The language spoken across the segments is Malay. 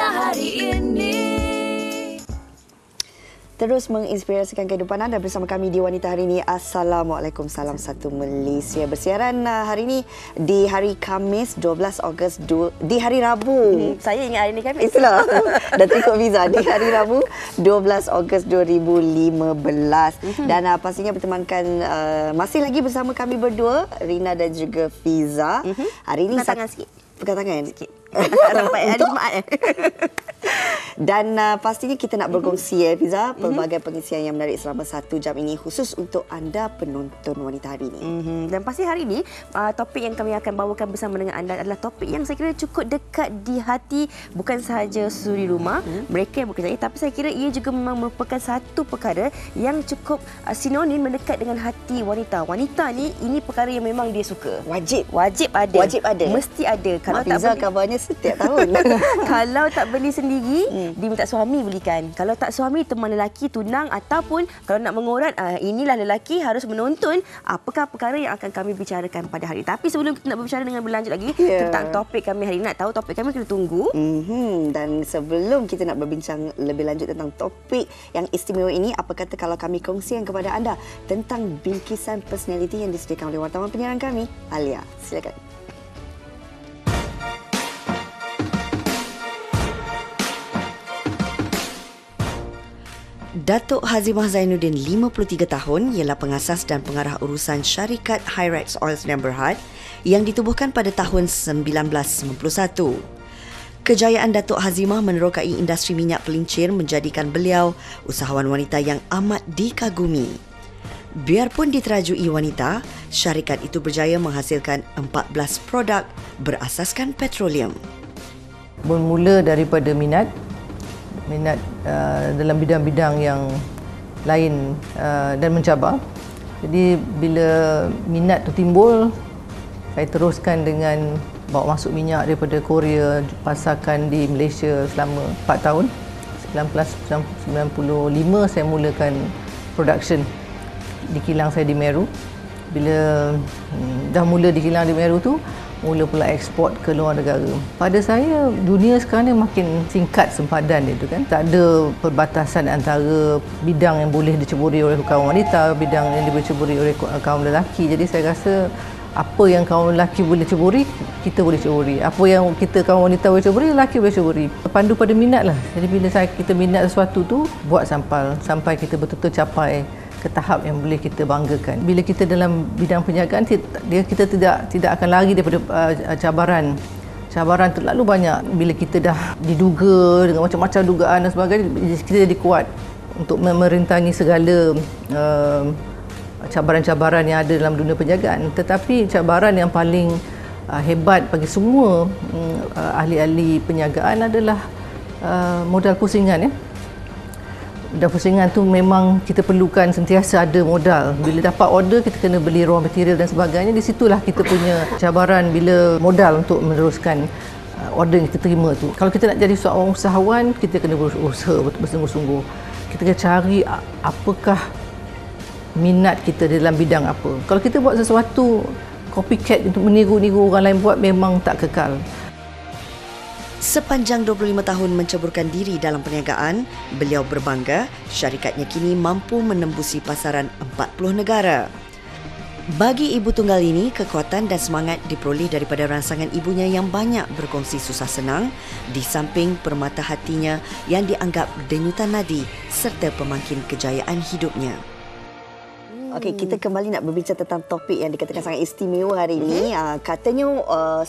wanita hari ini. Terus menginspirasikan kehidupan anda bersama kami di Wanita Hari Ini. Assalamualaikum, salam satu Malaysia. Bersiaran hari ini di hari Khamis 12 Ogos di hari Rabu. Saya ingat hari ini Khamis. Itulah. Dah terikut visa di hari Rabu 12 Ogos 2015. Dan pastinya bertemankan masih lagi bersama kami berdua, Rina dan juga Fiza. Hari ini Pegang tangan sikit. Pegang tangan Sikit. Sampai hari Jumaat. Dan pastinya kita nak berkongsi Fiza, pelbagai pengisian yang menarik selama 1 jam ini khusus untuk anda penonton Wanita Hari ini. Dan pasti hari ini topik yang kami akan bawakan bersama dengan anda adalah topik yang saya kira cukup dekat di hati bukan sahaja suri rumah, mereka yang bekerja, tapi saya kira ia juga memang merupakan satu perkara yang cukup sinonim mendekat dengan hati wanita. Wanita ni ini perkara yang memang dia suka. Wajib ada. Wajib ada. Mesti ada. Kalau Mak Fiza kabarnya setiap tahun. Kalau tak beli sendiri, dia minta suami belikan. Kalau tak suami, teman lelaki, tunang, ataupun kalau nak mengorat, inilah lelaki harus menonton apakah perkara yang akan kami bicarakan pada hari ini. Tapi sebelum kita nak berbicara dengan berlanjut lagi tentang topik kami hari ini, nak tahu topik kami, kena tunggu. Dan sebelum kita nak berbincang lebih lanjut tentang topik yang istimewa ini, apa kata kalau kami kongsikan kepada anda tentang bingkisan personality yang disediakan oleh wartawan penyiaran kami, Alia. Silakan. Datuk Hazimah Zainuddin, 53 tahun, ialah pengasas dan pengarah urusan syarikat Hyrex Oils dan Berhad yang ditubuhkan pada tahun 1991. Kejayaan Datuk Hazimah menerokai industri minyak pelincir menjadikan beliau usahawan wanita yang amat dikagumi. Biarpun diterajui wanita, syarikat itu berjaya menghasilkan 14 produk berasaskan petroleum. Bermula daripada minat dalam bidang-bidang yang lain dan mencabar. Jadi bila minat tu timbul, saya teruskan dengan bawa masuk minyak daripada Korea, pasarkan di Malaysia selama 4 tahun. 1995 saya mulakan production di kilang saya di Meru. Bila dah mula di kilang di Meru tu, mula pula ekspor ke luar negara. Pada saya, dunia sekarang ni makin singkat sempadan dia tu kan. Tak ada perbatasan antara bidang yang boleh diceburi oleh kaum wanita, bidang yang boleh diceburi oleh kaum lelaki. Jadi saya rasa apa yang kaum lelaki boleh ceburi, kita boleh ceburi. Apa yang kita kaum wanita boleh ceburi, lelaki boleh ceburi. Pandu pada minat lah. Jadi bila kita minat sesuatu tu, buat sampai kita betul-betul capai ke tahap yang boleh kita banggakan. Bila kita dalam bidang perniagaan, kita tidak akan lari daripada cabaran. Cabaran terlalu banyak. Bila kita dah diduga dengan macam-macam dugaan dan sebagainya, kita jadi kuat untuk merintangi segala cabaran-cabaran yang ada dalam dunia perniagaan. Tetapi cabaran yang paling hebat bagi semua ahli-ahli perniagaan adalah modal pusingan, ya. Dan pusingan tu memang kita perlukan sentiasa ada modal. Bila dapat order, kita kena beli raw material dan sebagainya. Di situlah kita punya cabaran bila modal untuk meneruskan order yang kita terima tu. Kalau kita nak jadi seorang usahawan, kita kena berusaha bersungguh-sungguh. Kita kena cari apakah minat kita dalam bidang apa. Kalau kita buat sesuatu copycat untuk meniru-niru orang lain buat, memang tak kekal. Sepanjang 25 tahun menceburkan diri dalam perniagaan, beliau berbangga syarikatnya kini mampu menembusi pasaran 40 negara. Bagi ibu tunggal ini, kekuatan dan semangat diperoleh daripada rangsangan ibunya yang banyak berkongsi susah senang, di samping permata hatinya yang dianggap denyutan nadi serta pemangkin kejayaan hidupnya. Okey, kita kembali nak berbincang tentang topik yang dikatakan sangat istimewa hari ini. Katanya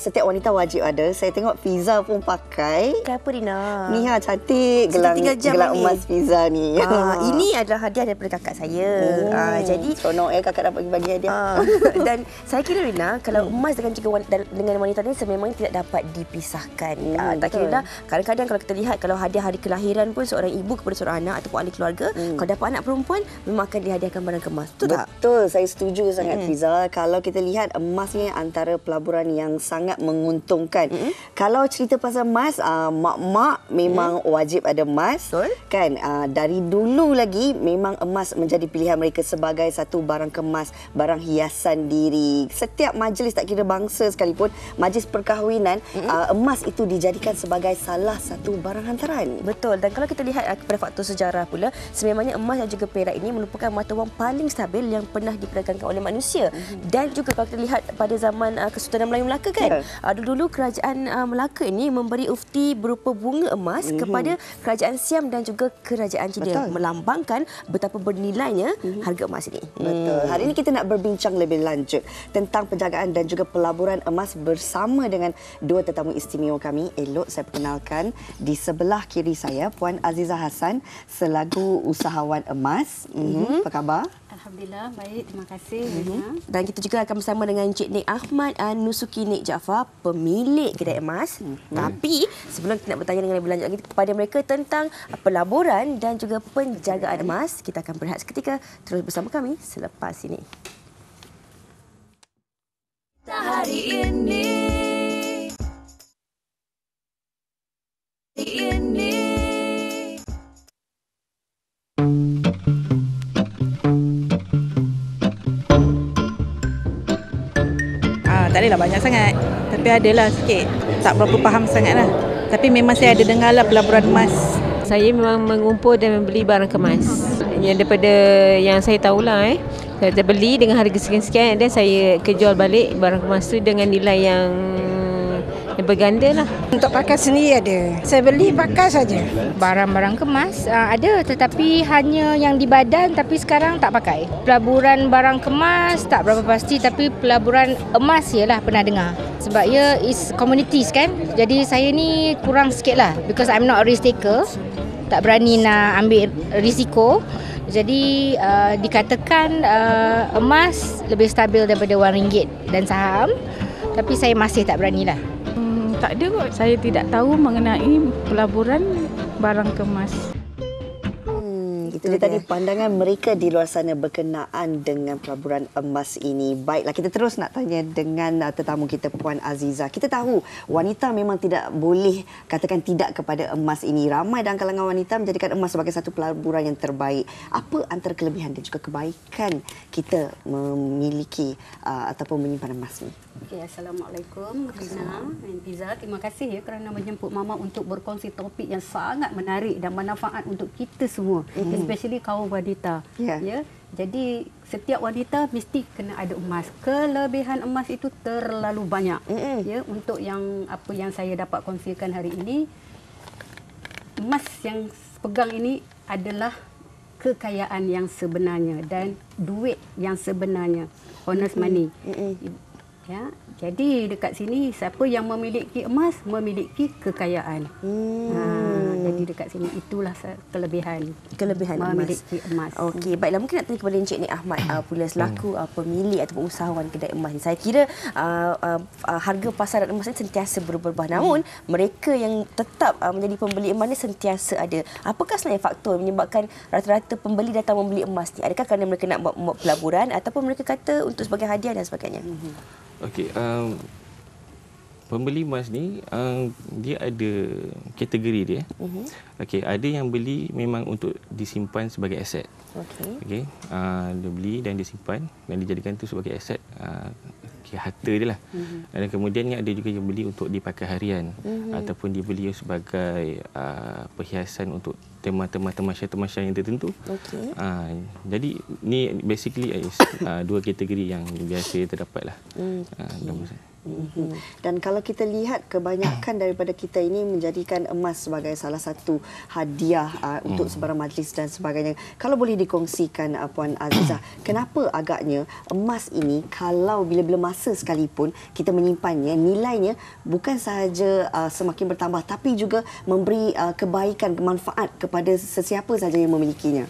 setiap wanita wajib ada. Saya tengok Fiza pun pakai. Kenapa, Rina? Ni gelang emas Fiza ni. Ini adalah hadiah daripada kakak saya. Jadi seronok kakak dapat bagi hadiah. Dan saya kira, Rina, kalau emas dengan wanita ni sememangnya tidak dapat dipisahkan. Tak kira dah, kadang-kadang kalau kita lihat, kalau hadiah hari kelahiran pun seorang ibu kepada seorang anak ataupun ahli keluarga, kalau dapat anak perempuan, memang akan dihadiahkan barang kemas. Betul tak? Betul, saya setuju sangat Fiza. Kalau kita lihat emas ni antara pelaburan yang sangat menguntungkan. Kalau cerita pasal emas, mak-mak memang wajib ada emas. Betul. Kan? Dari dulu lagi memang emas menjadi pilihan mereka sebagai satu barang kemas, barang hiasan diri. Setiap majlis, tak kira bangsa sekalipun, majlis perkahwinan, emas itu dijadikan sebagai salah satu barang hantaran. Betul. Dan kalau kita lihat kepada faktor sejarah pula, sememangnya emas dan juga perak ini merupakan mata wang paling stabil yang pernah diperdagangkan oleh manusia. Dan juga kalau kita lihat pada zaman Kesultanan Melayu Melaka kan, dulu kerajaan Melaka ini memberi ufti berupa bunga emas kepada kerajaan Siam dan juga kerajaan China, melambangkan betapa bernilainya harga emas ini. Betul. Hari ini kita nak berbincang lebih lanjut tentang penjagaan dan juga pelaburan emas bersama dengan dua tetamu istimewa kami. Elok saya perkenalkan, di sebelah kiri saya Puan Aziza Hassan selaku usahawan emas. Apa khabar? Alhamdulillah, baik. Terima kasih. Dan kita juga akan bersama dengan Encik Nik Ahmad Nusuki Nik Jaafar, pemilik kedai emas. Tapi sebelum kita nak bertanya dengan lebih lanjut lagi kepada mereka tentang pelaburan dan juga penjagaan emas, kita akan berehat seketika. Terus bersama kami selepas ini. Hari ini. Tak adalah banyak sangat, tapi adalah sikit. Tak berapa faham sangatlah. Tapi memang saya ada dengarlah pelaburan emas. Saya memang mengumpul dan membeli barang kemas. Yang daripada yang saya tahulah saya beli dengan harga sekian-sekian dan saya kejual balik barang kemas tu dengan nilai yang berganda lah. Untuk pakai sendiri ada. Saya beli pakai saja. Barang-barang kemas ada, tetapi hanya yang di badan, tapi sekarang tak pakai. Pelaburan barang kemas tak berapa pasti, tapi pelaburan emas ialah pernah dengar. Sebab ia is communities kan. Jadi saya ni kurang sikit lah, because I'm not a risk taker. Tak berani nak ambil risiko. Jadi dikatakan emas lebih stabil daripada wang ringgit dan saham. Tapi saya masih tak beranilah. Tak ada kot. Saya tidak tahu mengenai pelaburan barang kemas. Itu dia tadi pandangan mereka di luar sana berkenaan dengan pelaburan emas ini. Baiklah, kita terus nak tanya dengan tetamu kita, Puan Aziza. Kita tahu wanita memang tidak boleh katakan tidak kepada emas ini. Ramai dalam kalangan wanita menjadikan emas sebagai satu pelaburan yang terbaik. Apa antara kelebihan dan juga kebaikan kita memiliki ataupun menyimpan emas ini? Okay, Assalamualaikum Rina dan Fiza. Terima kasih kerana menjemput Mama untuk berkongsi topik yang sangat menarik dan bermanfaat untuk kita semua, especially kaum wanita. Ya. Jadi setiap wanita mesti kena ada emas. Kelebihan emas itu terlalu banyak. Ya, untuk yang apa yang saya dapat kongsikan hari ini, emas yang pegang ini adalah kekayaan yang sebenarnya dan duit yang sebenarnya, honest money. Ya, jadi dekat sini siapa yang memiliki emas memiliki kekayaan. Jadi dekat sini itulah kelebihan memiliki emas. Okey, baiklah, mungkin nak tanya kepada Encik Nik Ahmad pula selaku pemilik ataupun usahawan kedai emas ni. Saya kira harga pasaran emas ni sentiasa berubah. Namun mereka yang tetap menjadi pembeli emas ni sentiasa ada. Apakah sebenarnya faktor menyebabkan rata-rata pembeli datang membeli emas ni? Adakah kerana mereka nak buat pelaburan ataupun mereka kata untuk sebagai hadiah dan sebagainya? Okey, pembeli emas ni dia ada kategori dia. Okey, ada yang beli memang untuk disimpan sebagai aset. Okey, dia beli dan disimpan dan dijadikan itu sebagai aset, harta dia lah. Dan kemudian ada juga yang beli untuk dipakai harian ataupun dibeli sebagai perhiasan untuk tema-tema tamasya yang tertentu. Jadi ni basically dua kategori yang biasa terdapat lah. Dan kalau kita lihat kebanyakan daripada kita ini menjadikan emas sebagai salah satu hadiah untuk sebarang majlis dan sebagainya. Kalau boleh dikongsikan Puan Aziza, kenapa agaknya emas ini kalau bila-bila masa sekalipun kita menyimpannya, nilainya bukan sahaja semakin bertambah tapi juga memberi kebaikan, manfaat kepada sesiapa sahaja yang memilikinya?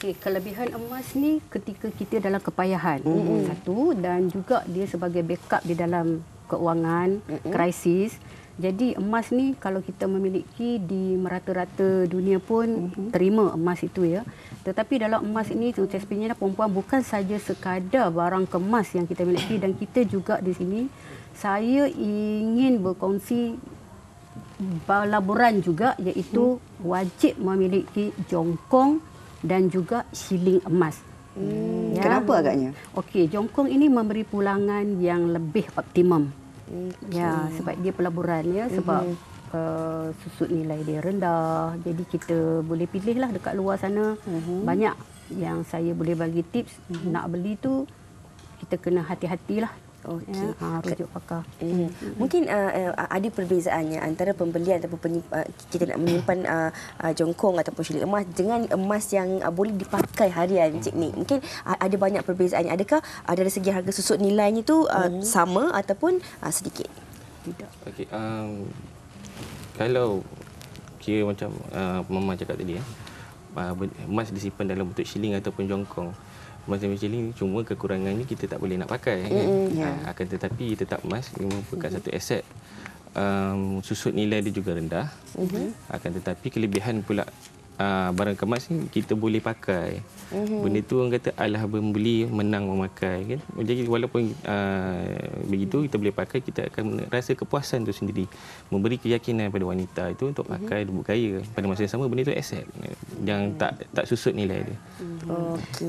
Okey, kelebihan emas ni ketika kita dalam kepayahan, satu, dan juga dia sebagai backup di dalam keuangan, krisis. Jadi emas ni kalau kita memiliki di merata-rata dunia pun terima emas itu ya. Tetapi dalam emas ini macam sebenarnya perempuan bukan saja sekadar barang kemas yang kita miliki, dan kita juga di sini saya ingin berkongsi pelaburan juga, iaitu wajib memiliki jongkong dan juga shilling emas. Kenapa agaknya? Okey, jongkong ini memberi pulangan yang lebih optimum. Ya, sebab dia pelaburan ya, sebab susut nilai dia rendah. Jadi kita boleh pilihlah dekat luar sana. Banyak yang saya boleh bagi tips. Nak beli tu kita kena hati-hatilah. Okey. Rujuk pakar. Mungkin ada perbezaannya antara pembelian ataupun kita nak menyimpan jongkong ataupun shilling emas dengan emas yang boleh dipakai harian, Cik Nik. Mungkin ada banyak perbezaannya. Adakah dari segi harga susut nilainya tu sama ataupun sedikit? Tidak. Okey, kalau kira macam Mama cakap tadi emas disimpan dalam bentuk shilling ataupun jongkong. Emas dan shilling cuma kekurangannya kita tak boleh nak pakai kan. Akan tetapi tetap emas merupakan satu aset. Susut nilai dia juga rendah. Akan tetapi kelebihan pula barang kemas ni kita boleh pakai. Benda tu orang kata alah membeli menang memakai kan. Jadi walaupun begitu kita boleh pakai, kita akan rasa kepuasan tu sendiri. Memberi keyakinan pada wanita itu untuk pakai bergaya. Pada masa yang sama benda tu aset yang tak susut nilai dia.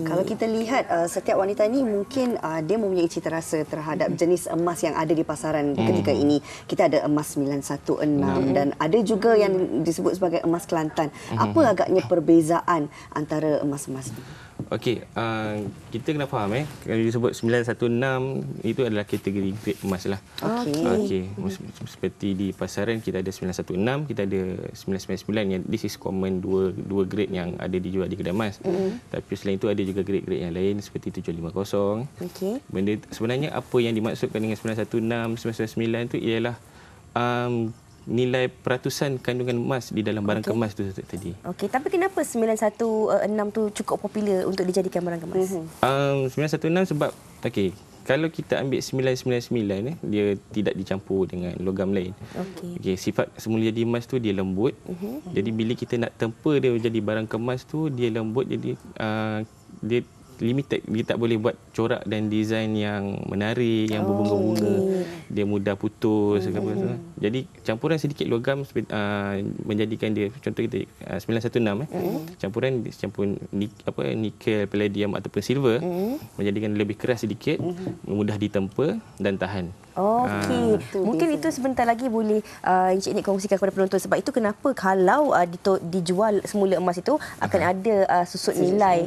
Kalau kita lihat setiap wanita ni mungkin dia mempunyai cita rasa terhadap jenis emas yang ada di pasaran ketika ini. Kita ada emas 916 dan ada juga yang disebut sebagai emas Kelantan. Apa agaknya perbezaan antara emas-emas ini? Okey, kita kena faham kalau disebut 916 itu adalah kategori grade emas lah. Okey. Seperti di pasaran kita ada 916, kita ada 999 yang this is common dua grade yang ada dijual di kedai emas. Tapi selain itu ada juga grade-grade yang lain seperti 750. Benda sebenarnya apa yang dimaksudkan dengan 916, 999 itu ialah nilai peratusan kandungan emas di dalam barang kemas tu tadi. Okey, tapi kenapa 916 tu cukup popular untuk dijadikan barang kemas? 916 sebab kalau kita ambil 999 dia tidak dicampur dengan logam lain. Okey, sifat semula jadi emas tu dia lembut. Jadi bila kita nak tempa dia jadi barang kemas tu dia lembut, jadi dia limited, dia tak boleh buat corak dan design yang menarik, yang berbunga-bunga, dia mudah putus jadi campuran sedikit logam menjadikan dia, contoh kita 916 campuran nikel, palladium ataupun silver menjadikan lebih keras sedikit, mudah ditempa dan tahan. Okey, mungkin itu sebentar lagi boleh Encik Nik kongsikan kepada penonton. Sebab itu kenapa kalau dijual semula emas itu akan ada susut nilai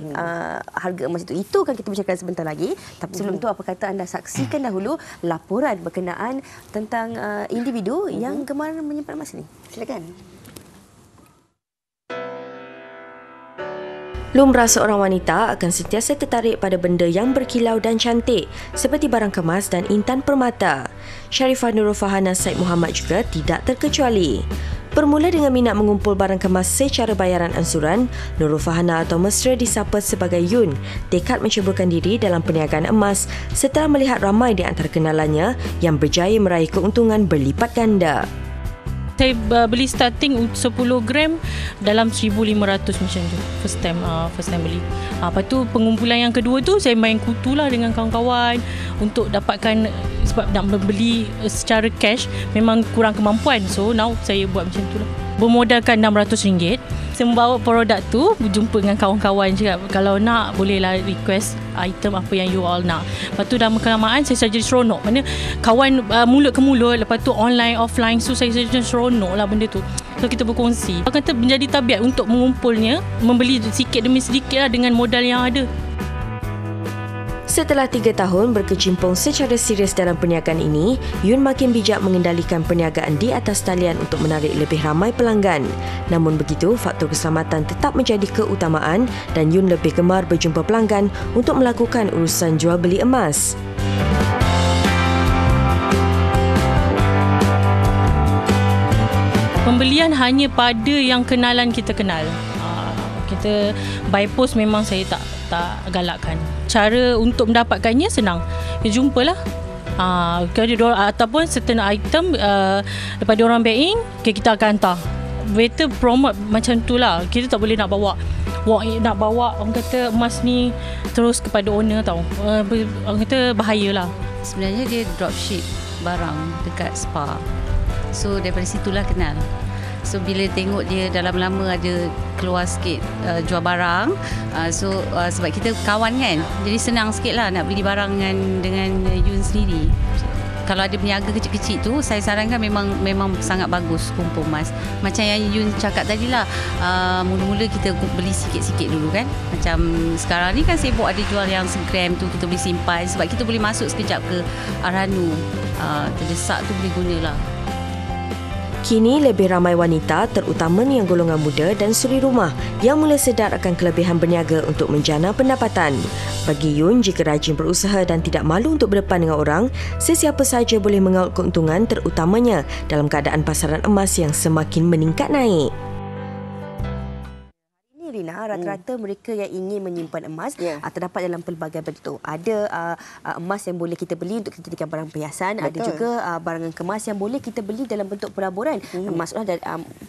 harga emas itu. Itu akan kita bicarakan sebentar lagi. Tapi sebelum tu, apa kata anda saksikan dahulu laporan berkenaan tentang individu yang gemar menyimpan emas ni. Silakan. Lumrah seorang wanita akan sentiasa tertarik pada benda yang berkilau dan cantik seperti barang kemas dan intan permata. Sharifah Nurul Fahana Said Muhammad juga tidak terkecuali. Bermula dengan minat mengumpul barang kemas secara bayaran ansuran, Nurul Fahana atau mesra disapa sebagai Yun tekad menceburkan diri dalam perniagaan emas setelah melihat ramai di antara kenalannya yang berjaya meraih keuntungan berlipat ganda. Saya beli starting 10 gram dalam 1,500 macam tu. First time beli. Lepas tu pengumpulan yang kedua tu saya main kutu lah dengan kawan-kawan untuk dapatkan, sebab nak beli secara cash memang kurang kemampuan. So now saya buat macam tu lah. Bermodalkan RM600. Saya membawa produk tu, berjumpa dengan kawan-kawan cakap kalau nak bolehlah request item apa yang you all nak. Lepas tu dalam kelamaan saya jadi seronok. Mana kawan mulut ke mulut, lepas tu online offline, so saya jadi seronok lah benda tu. So kita berkongsi. Kata menjadi tabiat untuk mengumpulnya, membeli sikit demi sedikit lah dengan modal yang ada. Setelah 3 tahun berkecimpung secara serius dalam perniagaan ini, Yun makin bijak mengendalikan perniagaan di atas talian untuk menarik lebih ramai pelanggan. Namun begitu, faktor keselamatan tetap menjadi keutamaan dan Yun lebih gemar berjumpa pelanggan untuk melakukan urusan jual beli emas. Pembelian hanya pada yang kenalan kita kenal. Kita by post memang saya tak galakkan. Cara untuk mendapatkannya senang. Jumpalah Ataupun certain item daripada orang buying, kita akan hantar. Better promote macam tu lah. Kita tak boleh nak bawa orang kata emas ni terus kepada owner tau. Orang kata bahayalah. Sebenarnya dia dropship barang dekat spa. So daripada situlah kenal. So bila tengok dia dalam lama ada keluar sikit jual barang, sebab kita kawan kan, jadi senang sikit lah nak beli barang dengan Yun sendiri. Kalau ada peniaga kecil-kecil tu, saya sarankan memang sangat bagus kumpul emas. Macam yang Yun cakap tadi lah, mula-mula kita beli sikit-sikit dulu kan. Macam sekarang ni kan sibuk ada jual yang segram tu, kita boleh simpan. Sebab kita boleh masuk sekejap ke Arhanu, terdesak tu boleh gunalah. Kini lebih ramai wanita, terutamanya yang golongan muda dan suri rumah yang mula sedar akan kelebihan berniaga untuk menjana pendapatan. Bagi Yun, jika rajin berusaha dan tidak malu untuk berdepan dengan orang, sesiapa sahaja boleh mengaut keuntungan, terutamanya dalam keadaan pasaran emas yang semakin meningkat naik. Rina, rata-rata mereka yang ingin menyimpan emas terdapat dalam pelbagai bentuk. Ada emas yang boleh kita beli untuk kita jadikan barang perhiasan. Betul. Ada juga barangan kemas yang boleh kita beli dalam bentuk pelaburan. Maksudnya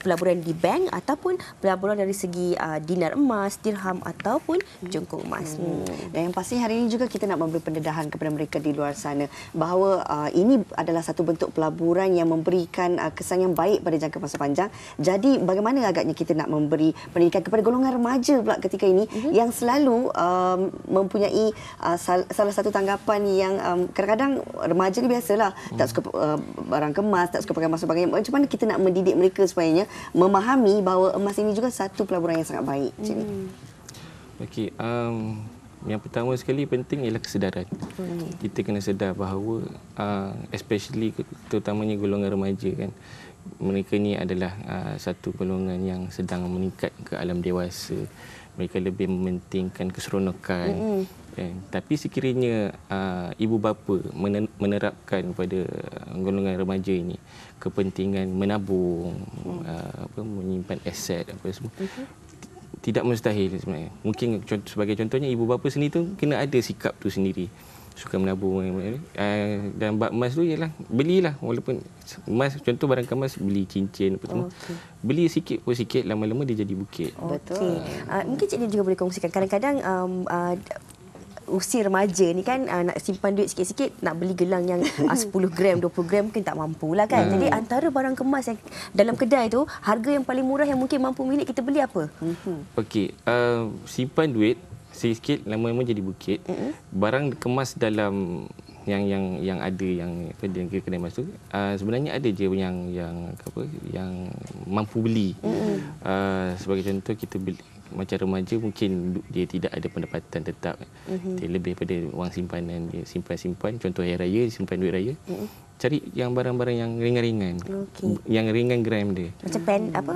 pelaburan di bank ataupun pelaburan dari segi dinar emas, dirham ataupun jongkok emas. Dan yang pasti hari ini juga kita nak memberi pendedahan kepada mereka di luar sana bahawa ini adalah satu bentuk pelaburan yang memberikan kesan yang baik pada jangka masa panjang. Jadi bagaimana agaknya kita nak memberi pendidikan kepada golongan remaja pula ketika ini yang selalu mempunyai salah satu tanggapan yang kadang-kadang remaja ni biasalah tak suka barang kemas, tak suka pakai emas sebagainya. Macam mana kita nak mendidik mereka supaya memahami bahawa emas ini juga satu pelaburan yang sangat baik. Okey, yang pertama sekali penting ialah kesedaran. Kita kena sedar bahawa especially terutamanya golongan remaja kan, mereka ni adalah satu golongan yang sedang meningkat ke alam dewasa. Mereka lebih mementingkan keseronokan. Tapi sekiranya ibu bapa menerapkan pada golongan remaja ini kepentingan menabung, menyimpan aset apa semua, tidak mustahil sebenarnya. Mungkin sebagai contohnya ibu bapa sendiri tu kena ada sikap tu sendiri. Suka menabung dan bab emas tu ialah belilah, walaupun emas contoh barang kemas, beli cincin apa semua. Beli sikit pun sikit, lama-lama dia jadi bukit. Betul. Mungkin cikgu juga boleh kongsikan kadang-kadang usia remaja ni kan nak simpan duit sikit-sikit, nak beli gelang yang 10 gram, 20 gram mungkin tak mampulah kan. Jadi antara barang kemas yang dalam kedai tu, harga yang paling murah yang mungkin mampu milik kita beli apa? Okey, simpan duit sikit, lama-lama jadi bukit. Barang kemas dalam yang ada yang kedai emas tu sebenarnya ada je yang mampu beli. Sebagai contoh, kita beli macam remaja mungkin dia tidak ada pendapatan tetap. Dia lebih pada wang simpanan, dia simpan-simpan, contoh hari raya simpan duit raya. Cari yang barang-barang yang ringan-ringan. Yang ringan gram dia. Macam pendant,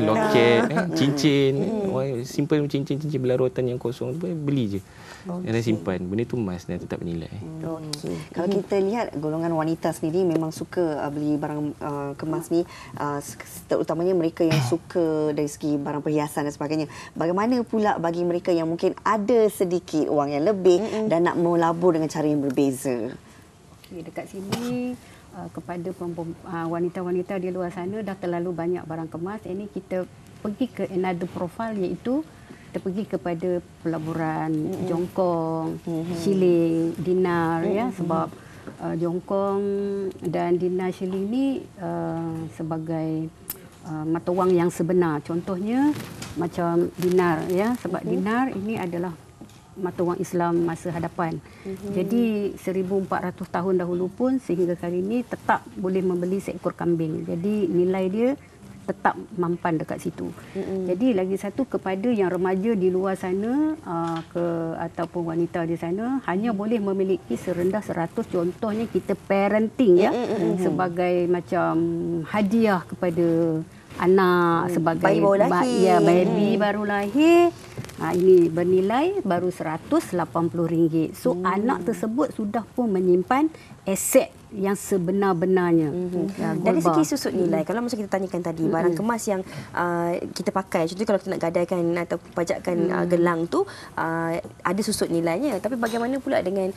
loket, cincin. Simpan cincin-cincin berlarutan yang kosong tu beli je. Dan simpan. Benda tu emas dan tetap bernilai. Kalau kita lihat golongan wanita sendiri memang suka beli barang kemas ni, terutamanya mereka yang suka dari segi barang perhiasan dan sebagainya. Bagaimana pula bagi mereka yang mungkin ada sedikit wang yang lebih dan nak melabur dengan cara yang berbeza? Dekat sini kepada wanita-wanita di luar sana dah terlalu banyak barang kemas. Ini kita pergi ke another profile, iaitu kita pergi kepada pelaburan jongkong, shilling, dinar ya, sebab jongkong dan dinar shilling ni sebagai mata wang yang sebenar. Contohnya macam dinar ya, sebab dinar ini adalah mata wang Islam masa hadapan. Jadi 1400 tahun dahulu pun sehingga kali ini tetap boleh membeli seekor kambing. Jadi nilai dia tetap mampan dekat situ. Jadi lagi satu, kepada yang remaja di luar sana ataupun wanita di sana, hanya boleh memiliki serendah 100, contohnya kita parenting ya, sebagai macam hadiah kepada anak, sebagai bayi baru lahir. Baby baru lahir. Ini bernilai baru RM180. So anak tersebut sudah pun menyimpan aset yang sebenar-benarnya. Dari segi susut nilai, kalau masa kita tanyakan tadi, barang kemas yang kita pakai, contohnya kalau kita nak gadaikan atau pajakkan gelang tu, ada susut nilainya. Tapi bagaimana pula dengan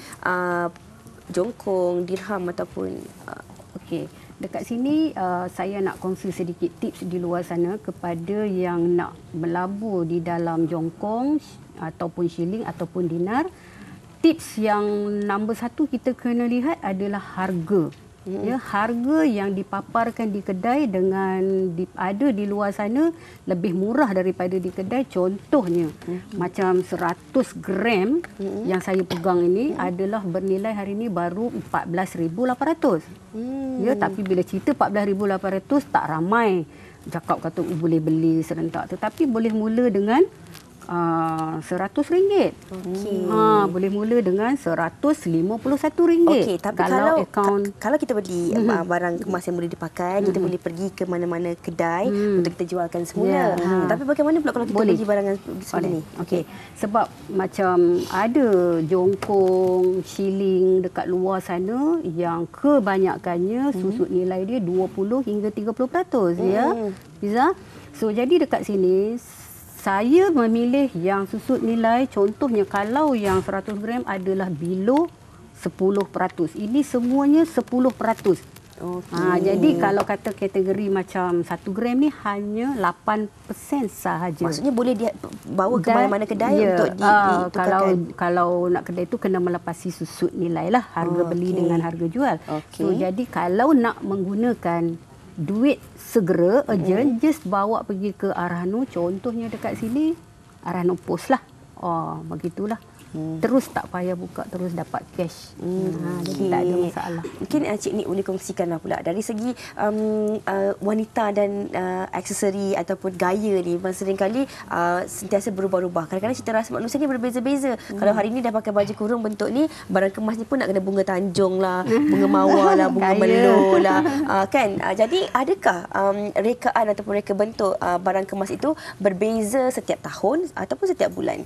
jongkong, dirham ataupun... Okey. Dekat sini saya nak kongsi sedikit tips di luar sana kepada yang nak melabur di dalam jongkong ataupun shilling ataupun dinar. Tips yang nombor satu kita kena lihat adalah harga. Ya, harga yang dipaparkan di kedai dengan ada di luar sana lebih murah daripada di kedai. Contohnya macam 100 gram yang saya pegang ini adalah bernilai hari ini baru 14,800. Ya, tapi bila cerita 14,800 tak ramai cakap kata boleh beli serentak, tetapi boleh mula dengan RM100. Boleh mula dengan RM151. Okey, tapi kalau kita beli barang kemas yang boleh dipakai, kita boleh pergi ke mana-mana kedai untuk kita jualkan semula. Tapi bagaimana pula kalau kita beli barang seperti ni? Okey. Sebab macam ada jongkong, shilling dekat luar sana yang kebanyakannya susut nilai dia 20 hingga 30%, ya. Fiza. So jadi dekat sini saya memilih yang susut nilai, contohnya kalau yang 100 gram adalah below 10%. Ini semuanya 10%. Jadi kalau kata kategori macam 1 gram ni hanya 8% sahaja. Maksudnya boleh dia bawa ke mana-mana kedai untuk ditukarkan. Kalau nak kedai tu kena melepasi susut nilai lah, harga beli dengan harga jual. So jadi kalau nak menggunakan duit segera, urgent, just bawa pergi ke Arhanu. Contohnya dekat sini, Arhanu Pos lah. Begitulah. Terus tak payah buka, terus dapat cash. Jadi tak ada masalah. Mungkin Cik Nik boleh kongsikanlah pula dari segi wanita dan aksesori ataupun gaya ni, seringkali sentiasa berubah-ubah. Kadang-kadang cita rasa manusia ni berbeza-beza. Kalau hari ni dah pakai baju kurung bentuk ni, barang kemas ni pun nak kena bunga tanjung lah, bunga mawar lah, bunga melo lah. Kan? Jadi adakah rekaan ataupun reka bentuk barang kemas itu berbeza setiap tahun ataupun setiap bulan?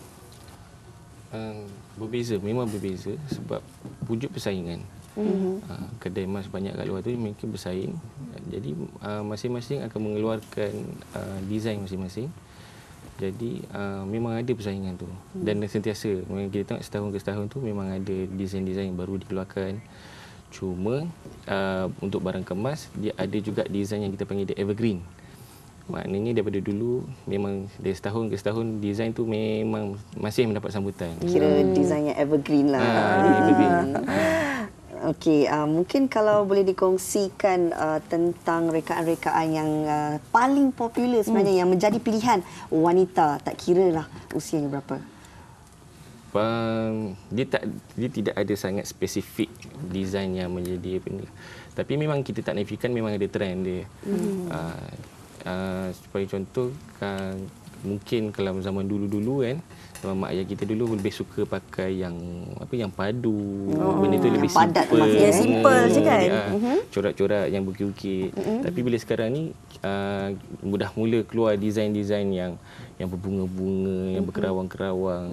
Berbeza, memang berbeza sebab wujud persaingan. Kedai emas banyak kat luar tu mereka bersaing. Jadi masing-masing akan mengeluarkan desain masing-masing. Jadi memang ada persaingan tu. Dan sentiasa kita tengok setahun ke setahun tu memang ada desain-desain yang baru dikeluarkan. Cuma untuk barang kemas dia ada juga desain yang kita panggil dia evergreen. Maknanya daripada dulu memang dari setahun ke setahun desain tu memang masih mendapat sambutan. Kira desainnya evergreen lah. Evergreen. Okey, mungkin kalau boleh dikongsikan tentang rekaan-rekaan yang paling popular sebenarnya yang menjadi pilihan wanita, tak kira lah usianya berapa. Dia tidak ada sangat spesifik desain yang menjadi tapi memang kita tak nafikan memang ada trend dia. Sebagai contoh, mungkin kalau zaman dulu-dulu kan, mak ayah kita dulu lebih suka pakai yang padu. Benda tu lebih simple. Yang simple je kan. Corak-corak yang bukit-bukit. Tapi bila sekarang ni mudah mula keluar desain-desain yang berbunga-bunga, yang berkerawang-kerawang.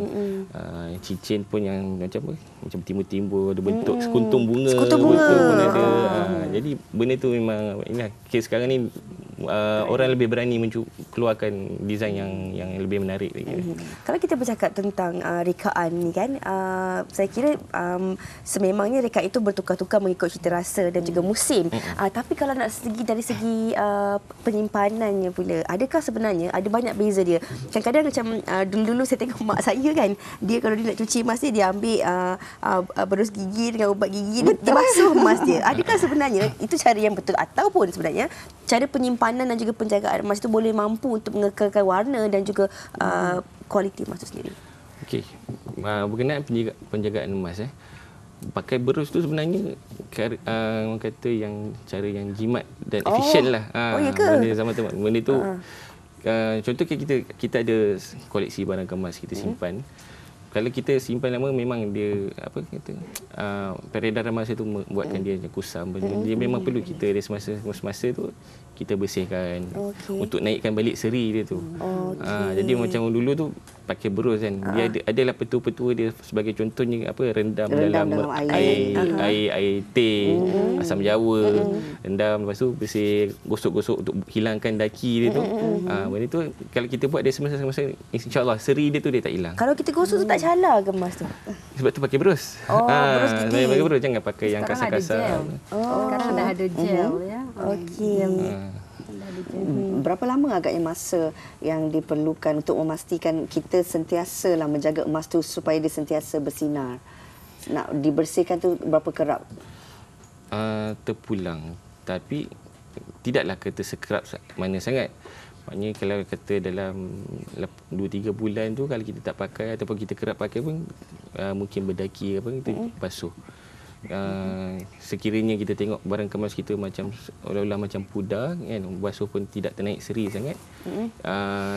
Cincin pun yang macam timbul-timbul, ada bentuk sekuntum bunga. Pun ada. Jadi benda tu memang kes sekarang ni orang lebih berani keluarkan desain yang lebih menarik. Kalau kita bercakap tentang rekaan ni kan, saya kira sememangnya rekaan itu bertukar-tukar mengikut cita rasa dan juga musim. Tapi kalau nak dari segi penyimpanannya pula, adakah sebenarnya ada banyak beza dia? Kadang-kadang macam dulu-dulu saya tengok mak saya kan, dia kalau dia nak cuci emas dia ambil berus gigi dengan ubat gigi, dia basuh emas dia. Adakah sebenarnya itu cara yang betul ataupun sebenarnya cara penyimpanan dan juga penjagaan emas itu boleh mampu untuk mengekalkan warna dan juga kualiti emas itu sendiri? Okey, berkenaan penjagaan emas pakai berus tu sebenarnya orang kata yang cara yang jimat dan efisien lah. Benda zaman tu. Benda tu contoh kita ada koleksi barang kemas kita simpan. kalau kita simpan lama memang dia peredaran masa tu membuatkan dia kusam. Dia memang perlu kita ada semasa tu kita bersihkan untuk naikkan balik seri dia tu. Jadi macam dulu tu pakai berus kan. Dia adalah petua-petua dia, sebagai contohnya rendam dalam air teh, asam jawa, rendam, lepas tu bersih, gosok-gosok untuk hilangkan daki dia tu. Benda tu kalau kita buat dia semasa-masa, insya-Allah seri dia tu dia tak hilang. Kalau kita gosok tu tak calar ke emas tu? Sebab tu pakai berus. Berus gigi. Pakai berus, jangan pakai yang kasar-kasar. Sekarang dah ada gel ya. Okey. Berapa lama agaknya masa yang diperlukan untuk memastikan kita sentiasalah menjaga emas tu supaya dia sentiasa bersinar? Nak dibersihkan tu berapa kerap? Terpulang. Tapi tidaklah kata sekerap mana sangat. Maknanya kalau kata dalam 2-3 bulan tu kalau kita tak pakai ataupun kita kerap pakai pun mungkin berdaki apa kita basuh. Sekiranya kita tengok barang kemas kita macam olah-olah macam pudar kan, basuh pun tidak ternaik seri sangat,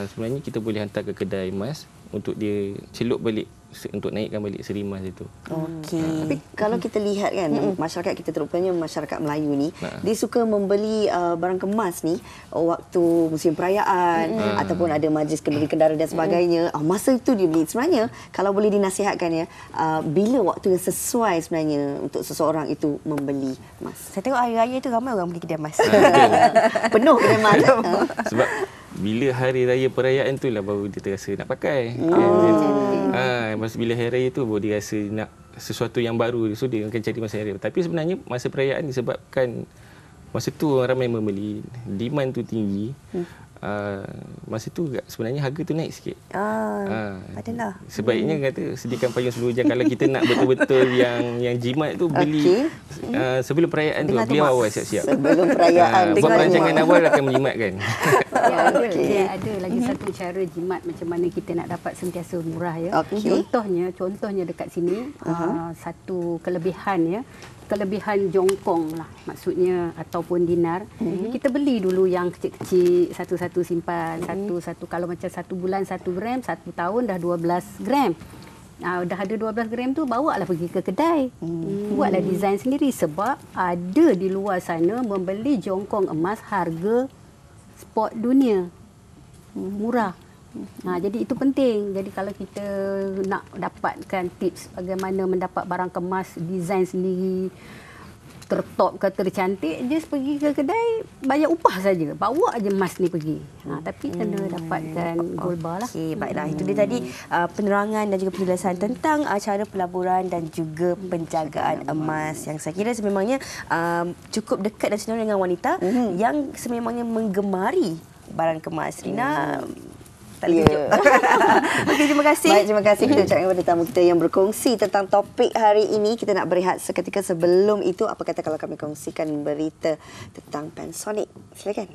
sebenarnya kita boleh hantar ke kedai emas untuk dia celup balik untuk naikkan balik seri emas itu. Tapi kalau kita lihat kan, masyarakat kita terutamanya masyarakat Melayu ni, dia suka membeli barang kemas ni waktu musim perayaan ataupun ada majlis kenduri kendara dan sebagainya. Masa itu dia beli. Sebenarnya kalau boleh dinasihatkan ya, bila waktu yang sesuai sebenarnya untuk seseorang itu membeli emas? Saya tengok hari raya tu ramai orang pergi kedai emas. Penuh kedai emas. Sebab bila hari raya perayaan tu lah baru dia terasa nak pakai. Masa bila hari raya tu baru dia rasa nak sesuatu yang baru. So dia akan cari masa hari raya. Tapi sebenarnya masa perayaan disebabkan masa tu orang ramai membeli, demand tu tinggi. Masa tu sebenarnya harga tu naik sikit. Adalah. Sebaiknya kata sediakan payung seluruh jam. Kalau kita nak betul-betul yang jimat tu beli sebelum perayaan tu, beli awal siap-siap. Sebelum perayaan. Buat perancangan awal akan menjimatkan. Ada lagi satu cara jimat macam mana kita nak dapat sentiasa murah ya. Contohnya dekat sini satu kelebihan jongkong lah maksudnya ataupun dinar. Kita beli dulu yang kecil-kecil, satu-satu simpan, satu-satu. Kalau macam 1 bulan 1 gram, 1 tahun dah 12 gram. Dah ada 12 gram tu, bawa lah pergi ke kedai. Buatlah design sendiri sebab ada di luar sana membeli jongkong emas harga spot dunia. Murah. Jadi itu penting. Jadi kalau kita nak dapatkan tips bagaimana mendapat barang kemas design sendiri, tertop ke tercantik, just pergi ke kedai, bayar upah saja, bawa aja emas ni pergi. Tapi kena dapatkan gold bar lah. Baiklah, itu dia tadi penerangan dan juga penjelasan tentang cara pelaburan dan juga penjagaan emas yang saya kira sememangnya cukup dekat dan senang dengan wanita yang sememangnya menggemari barang kemas. Rina, Okey, terima kasih. Baik, terima kasih kita ucapkan kepada tamu kita yang berkongsi tentang topik hari ini. Kita nak berehat seketika. Sebelum itu, apa kata kalau kami kongsikan berita tentang Panasonic? Silakan.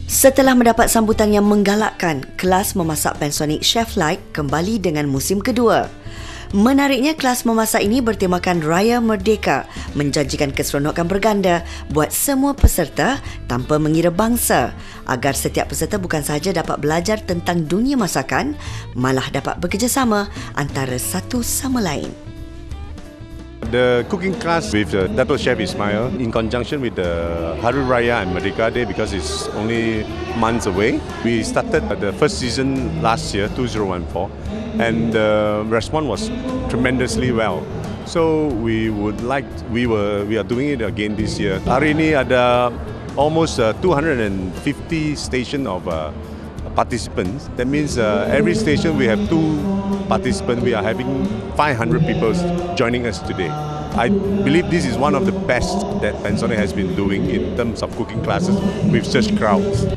Setelah mendapat sambutan yang menggalakkan, kelas memasak Panasonic Chef Light kembali dengan musim kedua. Menariknya, kelas memasak ini bertemakan Raya Merdeka, menjanjikan keseronokan berganda buat semua peserta tanpa mengira bangsa, agar setiap peserta bukan sahaja dapat belajar tentang dunia masakan, malah dapat bekerjasama antara satu sama lain. The cooking class with Dato' Chef Ismail in conjunction with the Hari Raya and Merdeka Day, because it's only months away. We started the first season last year, 2014, and the response was tremendously well. So we are doing it again this year. Hari ini ada almost 250 station of participants. That means every station we have 2 participants. We are having 500 people joining us today. I believe this is one of the best that Panasonic has been doing in terms of cooking classes with such crowds.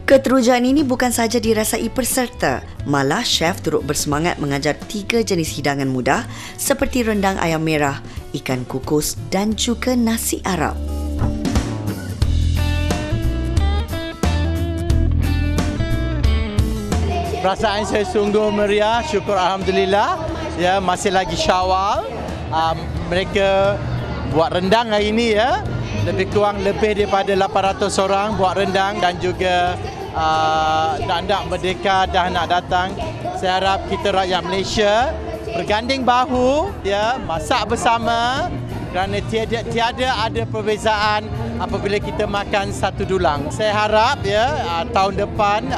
Keterujuan ini bukan sahaja dirasai peserta, malah chef turut bersemangat mengajar 3 jenis hidangan mudah seperti rendang ayam merah, ikan kukus dan juga nasi Arab. Perasaan saya sungguh meriah, syukur Alhamdulillah. Ya, masih lagi Syawal. Mereka buat rendang hari ini ya. Lebih kurang lebih daripada 800 orang buat rendang dan juga nak merdeka dah nak datang. Saya harap kita rakyat Malaysia berganding bahu, ya, masak bersama kerana tiada ada perbezaan apabila kita makan satu dulang. Saya harap ya tahun depan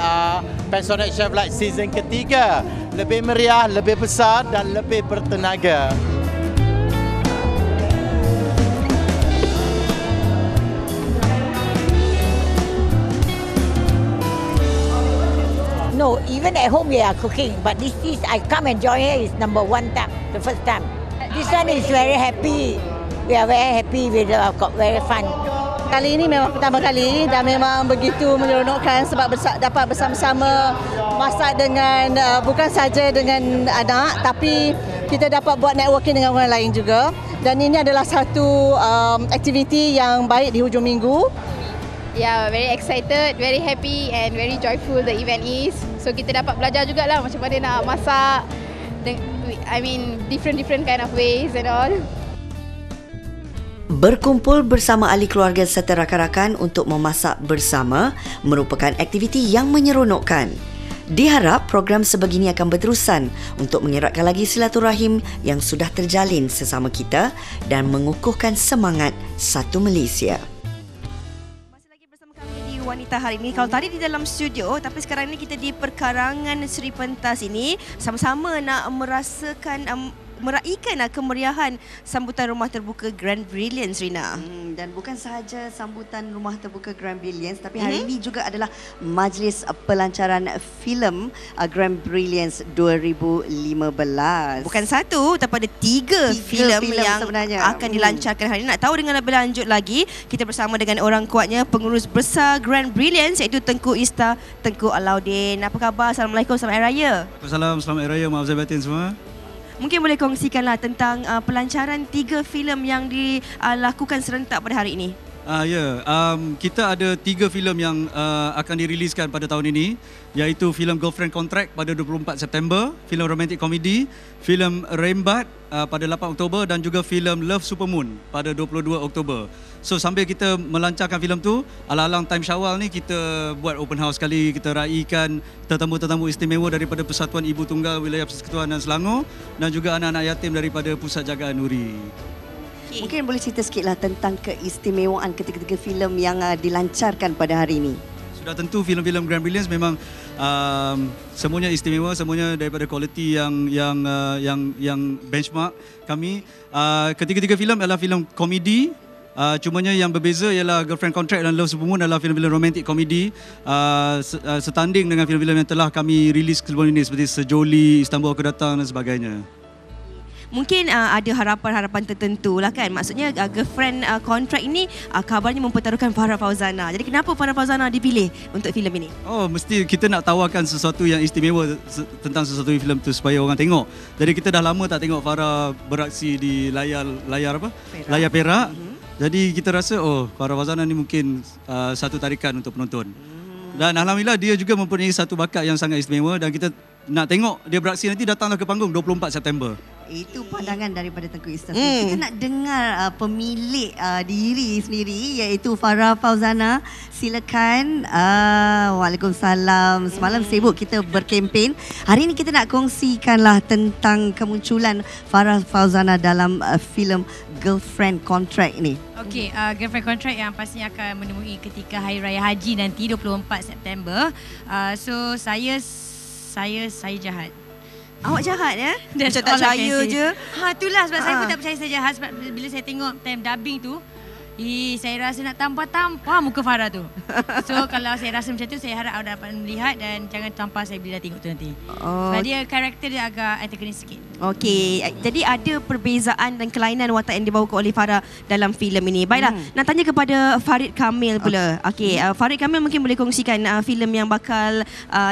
Pensionate Chef Light season ketiga lebih meriah, lebih besar dan lebih bertenaga. No, even at home we are cooking, but this is I come and join here is number one time, the first time. This one is very happy. We are very happy with got very fun. Kali ini memang pertama kali dan memang begitu menyeronokkan sebab dapat bersama-sama masak dengan bukan saja dengan anak tapi kita dapat buat networking dengan orang lain juga dan ini adalah satu aktiviti yang baik di hujung minggu. Yeah, very excited, very happy and very joyful the event is. So kita dapat belajar jugalah macam mana nak masak. I mean different kind of ways and all. Berkumpul bersama ahli keluarga serta rakan-rakan untuk memasak bersama merupakan aktiviti yang menyeronokkan. Diharap program sebegini akan berterusan untuk mengeratkan lagi silaturahim yang sudah terjalin sesama kita dan mengukuhkan semangat satu Malaysia. Wanita hari ini. Kalau tadi di dalam studio, tapi sekarang ini kita di perkarangan Seri Pentas ini sama-sama nak meraihkan kemeriahan sambutan Rumah Terbuka Grand Brilliance, Rina. Dan bukan sahaja sambutan Rumah Terbuka Grand Brilliance, tapi hari ini juga adalah majlis pelancaran filem Grand Brilliance 2015. Bukan satu, tapi ada tiga filem yang sebenarnya akan dilancarkan hari ini. Nak tahu dengan lebih lanjut lagi, kita bersama dengan orang kuatnya, pengurus besar Grand Brilliance iaitu Tengku Ista, Tengku Alauddin. Apa khabar? Assalamualaikum, selamat Hari Raya. Assalamualaikum, selamat Hari Raya, maaf zahir batin semua. Mungkin boleh kongsikanlah tentang pelancaran tiga filem yang dilakukan serentak pada hari ini. Kita ada tiga filem yang akan diriliskan pada tahun ini, iaitu filem Girlfriend Contract pada 24 September, filem romantik komedi, filem Rembat pada 8 Oktober dan juga filem Love Supermoon pada 22 Oktober. So sambil kita melancarkan filem tu, alang-alang time Syawal ni kita buat open house sekali, kita raikan tetamu-tetamu istimewa daripada Persatuan Ibu Tunggal Wilayah Persekutuan dan Selangor dan juga anak-anak yatim daripada Pusat Jagaan Nuri. Mungkin boleh cerita sikitlah tentang keistimewaan ketiga-tiga filem yang dilancarkan pada hari ini. Sudah tentu filem-filem Grand Brilliance memang semuanya istimewa, semuanya daripada kualiti yang benchmark kami. Ketiga-tiga filem adalah filem komedi. Cumanya yang berbeza ialah Girlfriend Contract dan Love Supermoon adalah filem-filem romantik komedi setanding dengan filem-filem yang telah kami rilis sebelum ini seperti Sejoli, Istanbul Aku Datang dan sebagainya. Mungkin ada harapan-harapan tertentu lah kan. Maksudnya Girlfriend Contract ini kabarnya mempertaruhkan Farah Fauzana. Jadi kenapa Farah Fauzana dipilih untuk filem ini? Oh, mesti kita nak tawarkan sesuatu yang istimewa tentang sesuatu filem tu supaya orang tengok. Jadi kita dah lama tak tengok Farah beraksi di layar apa? Perak. Layar perak. Jadi kita rasa Farah Fauzana ni mungkin satu tarikan untuk penonton. Dan alhamdulillah dia juga mempunyai satu bakat yang sangat istimewa dan kita nak tengok dia beraksi nanti datanglah ke panggung 24 September. Itu pandangan daripada Tengku Ista. Kita nak dengar pemilik diri sendiri iaitu Farah Fauzana. Silakan. Waalaikumsalam. Semalam sibuk kita berkempen. Hari ini kita nak kongsikanlah tentang kemunculan Farah Fauzana dalam filem Girlfriend Contract ni. Okey, Girlfriend Contract yang pastinya akan menemui ketika Hari Raya Haji nanti 24 September. So saya jahat. Awak jahat ya? Macam tak percaya je. Itulah sebab saya pun tak percaya saya jahat sebab bila saya tengok time dubbing tu, saya rasa nak tampar muka Farah tu. So kalau saya rasa macam tu, saya harap awak dapat melihat dan jangan tampar saya bila dah tengok tu nanti. Sebab dia karakter dia agak antagonis sikit. Okey, jadi ada perbezaan dan kelainan watak yang dibawakan oleh Farah dalam filem ini. Baiklah, nak tanya kepada Farid Kamil pula. Okey, Farid Kamil mungkin boleh kongsikan filem yang bakal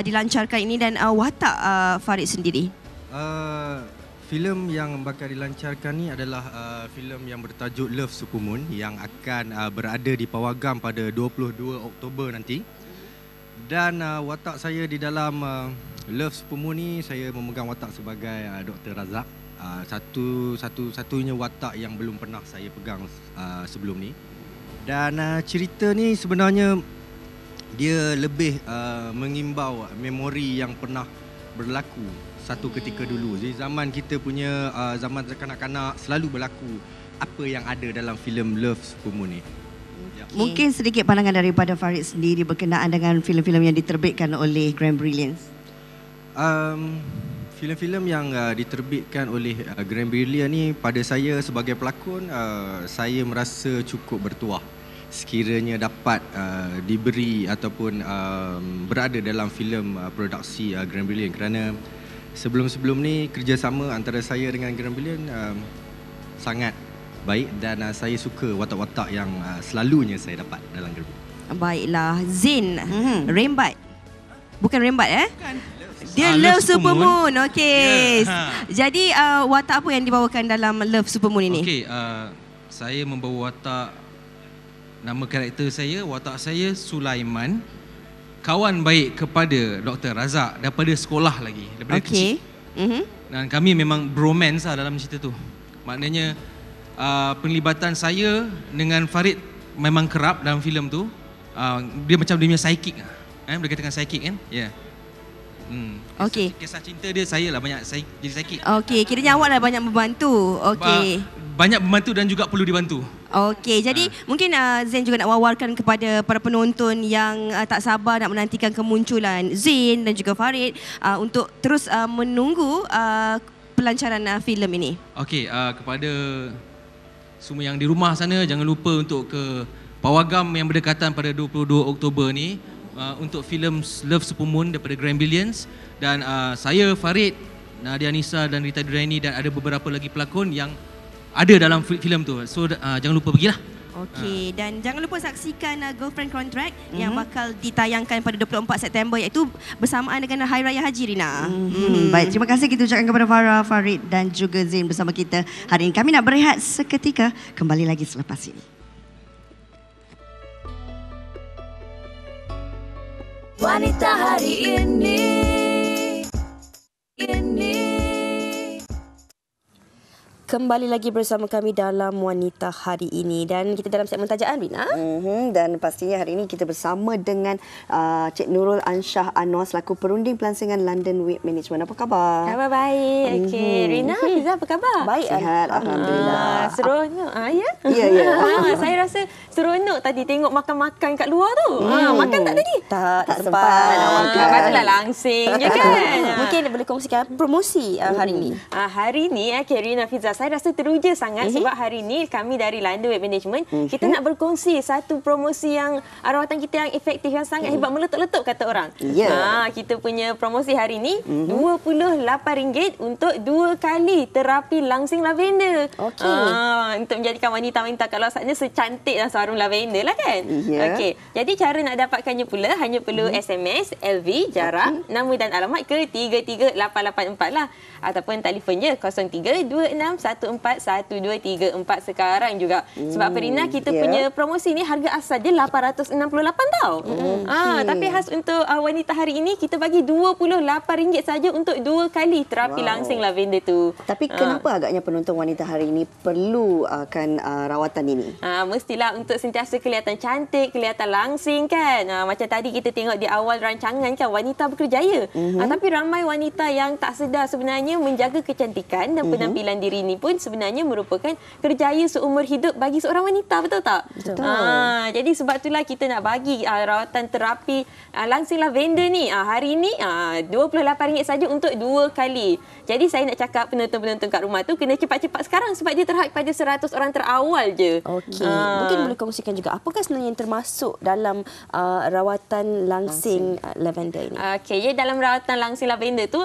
dilancarkan ini dan watak Farid sendiri. Filem yang bakal dilancarkan ni adalah filem yang bertajuk Love Supermoon yang akan berada di Pawagam pada 22 Oktober nanti. Dan watak saya di dalam Love Supermoon ni, saya memegang watak sebagai Dr. Razak. Satu-satunya watak yang belum pernah saya pegang sebelum ni. Dan cerita ni sebenarnya dia lebih mengimbau memori yang pernah berlaku satu ketika dulu. Jadi zaman kita punya zaman kanak-kanak selalu berlaku apa yang ada dalam filem Love Supermoon ni. Mungkin sedikit pandangan daripada Farid sendiri berkenaan dengan filem-filem yang diterbitkan oleh Grand Brilliance. Filem-filem yang diterbitkan oleh Grand Brilliance ni, pada saya sebagai pelakon, saya merasa cukup bertuah sekiranya dapat diberi ataupun berada dalam filem produksi Grand Brilliance, kerana sebelum-sebelum ni kerjasama antara saya dengan Grand Brilliance sangat baik dan saya suka watak-watak yang selalunya saya dapat dalam Grand Brilliance. Baiklah, Zain, Rembat. Bukan Rembat Bukan. Dia Love Love Supermoon. Okey. Yeah. Jadi watak apa yang dibawakan dalam Love Supermoon ini? Okey, saya membawa watak, nama karakter saya, watak saya Sulaiman, kawan baik kepada Dr. Razak daripada sekolah lagi, daripada kecil. Dan kami memang bromance dalam cerita tu. Maknanya penglibatan saya dengan Farid memang kerap dalam filem tu. Dia macam dia punya psychic. Boleh katakan psychic kan? Ya. Yeah. Okey. Kisah cinta dia saya lah banyak jadi psychic. Okey, kiranya awak dah banyak membantu. Okey. Banyak membantu dan juga perlu dibantu. Okey, jadi mungkin Zain juga nak wawarkan kepada para penonton yang tak sabar nak menantikan kemunculan Zain dan juga Farid untuk terus menunggu pelancaran filem ini. Okey, kepada semua yang di rumah sana, jangan lupa untuk ke pawagam yang berdekatan pada 22 Oktober ni untuk filem Love Supermoon daripada Grand Brilliance. Dan saya, Farid, Nadia Nisa dan Rita Duraini dan ada beberapa lagi pelakon yang ada dalam filem tu. So jangan lupa pergilah. Okey, dan jangan lupa saksikan Girlfriend Contract yang bakal ditayangkan pada 24 September iaitu bersamaan dengan Hari Raya Haji, Rina. Baik, terima kasih kita ucapkan kepada Farah, Farid dan juga Zain bersama kita hari ini. Kami nak berehat seketika, kembali lagi selepas ini. Wanita hari ini. Kembali lagi bersama kami dalam Wanita Hari Ini dan kita dalam segmen tajaan, Rina. Dan pastinya hari ini kita bersama dengan Cik Nurul Ansyah Anwar selaku perunding pelansingan London Weight Management. Apa khabar? Khabar baik. Okey, Rina, Fiza apa khabar? Baik, sihat, alhamdulillah. Seronok. Ya? Ya. Saya rasa seronok tadi tengok makan-makan kat luar tu. Makan tak tadi? Tak sempat nak makan. Patutlah langsing je kan. Mungkin boleh kongsikan promosi hari ini. Hari ni, Rina, Fiza, saya rasa teruja sangat sebab hari ni kami dari London Weight Management kita nak berkongsi satu promosi yang rawatan kita yang efektif, yang sangat hebat, meletup-letup kata orang. Kita punya promosi hari ni RM28 untuk 2 kali terapi langsing lavender. Untuk menjadikan wanita-wanita kat luar sana secantik dan sarung lavender lah kan. Okey, jadi cara nak dapatkannya pula hanya perlu SMS LV jarak nama dan alamat ke 33884 lah, ataupun telefonnya 0326141234 sekarang juga. Sebab Perina, kita punya promosi ni harga asal dia RM868 tau. Tapi khas untuk wanita hari ini kita bagi RM28 saja untuk 2 kali terapi langsing lavender tu. Tapi kenapa agaknya penonton wanita hari ini perlu akan rawatan ini? Mestilah untuk sentiasa kelihatan cantik, kelihatan langsing kan. Macam tadi kita tengok di awal rancangan kan, wanita berkerjaya. Tapi ramai wanita yang tak sedar sebenarnya menjaga kecantikan dan penampilan diri ini pun sebenarnya merupakan kerjaya seumur hidup bagi seorang wanita, betul tak? Betul. Jadi sebab itulah kita nak bagi rawatan terapi langsing lavender ni hari ini RM28 saja untuk 2 kali. Jadi saya nak cakap penonton-penonton kat rumah tu kena cepat-cepat sekarang sebab dia terhad pada 100 orang terawal je. Okey. Mungkin boleh kongsikan juga apakah sebenarnya yang termasuk dalam rawatan langsing lavender ini? Okey, ya, dalam rawatan langsing lavender tu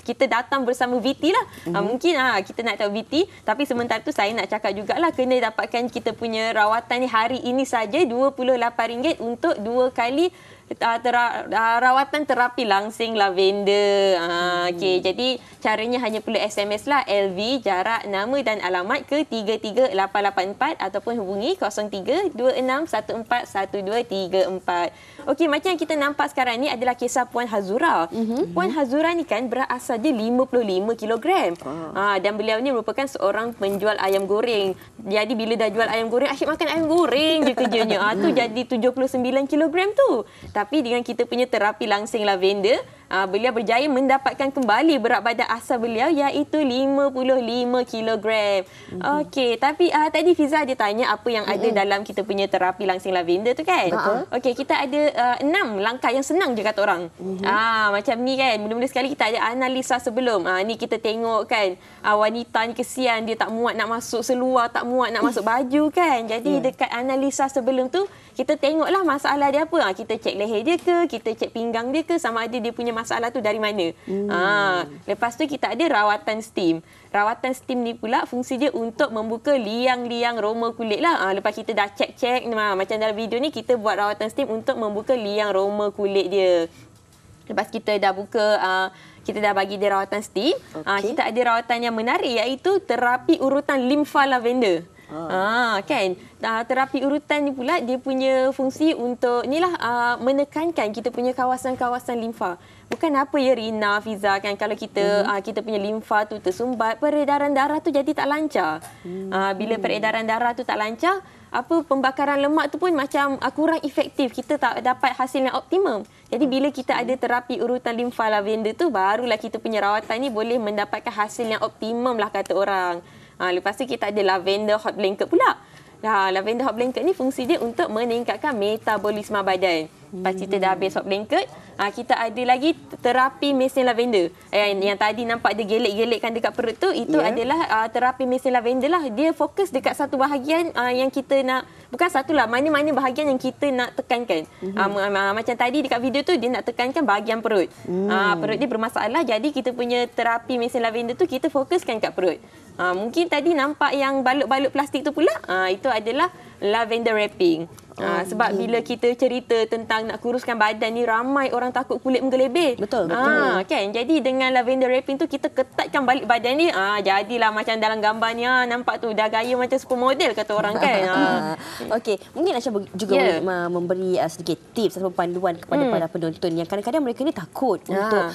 kita datang bersama VT lah. Mungkin kita nak tahu VT, tapi sementara tu saya nak cakap jugalah kena dapatkan kita punya rawatan ni hari ini saja RM28 untuk 2 kali rawatan terapi langsing lavender. Okey, jadi caranya hanya perlu SMS lah LV jarak nama dan alamat ke 33884 ataupun hubungi 0326141234. Okey, macam yang kita nampak sekarang ni adalah kisah Puan Hazura. Puan Hazura ni kan berat asal dia 55 kilogram. Dan beliau ni merupakan seorang penjual ayam goreng. Jadi bila dah jual ayam goreng, asyik makan ayam goreng je kerjanya. Tu jadi 79 kilogram tu. Tapi dengan kita punya terapi langsing lavender, beliau berjaya mendapatkan kembali berat badan asal beliau iaitu 55 kilogram. Okey, tapi tadi Fiza ada tanya apa yang ada dalam kita punya terapi langsing lavender tu kan? Okey, kita ada 6 langkah yang senang je kata orang. Macam ni kan, mula-mula sekali kita ada analisa sebelum. Ni kita tengok kan, wanita ni kesian, dia tak muat nak masuk seluar, tak muat nak masuk baju kan. Jadi dekat analisa sebelum tu, kita tengoklah masalah dia apa. Kita cek leher dia ke, kita cek pinggang dia ke, sama ada dia punya masalah tu dari mana. Lepas tu kita ada rawatan steam. Rawatan steam ni pula fungsi dia untuk membuka liang-liang roma kulit lah. Lepas kita dah cek-cek, macam dalam video ni kita buat rawatan steam untuk membuka liang roma kulit dia. Lepas kita dah buka, kita dah bagi dia rawatan steam, kita ada rawatan yang menarik iaitu terapi urutan limfa lavender. Kan, terapi urutan ni pula dia punya fungsi untuk menekankan kita punya kawasan-kawasan limfa. Bukan apa ya Rina, Fiza kan, kalau kita kita punya limfa tu tersumbat, peredaran darah tu jadi tak lancar. Bila peredaran darah tu tak lancar, pembakaran lemak tu pun macam kurang efektif. Kita tak dapat hasil yang optimum. Jadi bila kita ada terapi urutan limfa lavender tu, barulah kita punya rawatan ni boleh mendapatkan hasil yang optimum lah kata orang. Lepas tu kita ada lavender hot blanket pula. Lavender hot blanket ni fungsi dia untuk meningkatkan metabolisme badan. Lepas kita dah habis hot blanket, kita ada lagi terapi mesin lavender. Yang tadi nampak dia gelik-gelikkan dekat perut tu, itu adalah terapi mesin lavender lah. Dia fokus dekat satu bahagian yang kita nak, bukan satu lah, mana-mana bahagian yang kita nak tekankan. Macam tadi dekat video tu, dia nak tekankan bahagian perut. Perut dia bermasalah, jadi kita punya terapi mesin lavender tu kita fokuskan kat perut. Mungkin tadi nampak yang balut-balut plastik tu pula, itu adalah lavender wrapping. Sebab bila kita cerita tentang nak kuruskan badan ni, ramai orang takut kulit menggelebih. Betul. Kan? Jadi dengan lavender wrapping tu kita ketatkan balik badan ni, jadilah macam dalam gambar ni, nampak tu dah gaya macam supermodel kata orang kan. Okey, mungkin Aisyah juga boleh memberi sedikit tips atau panduan kepada para penonton yang kadang-kadang mereka ni takut untuk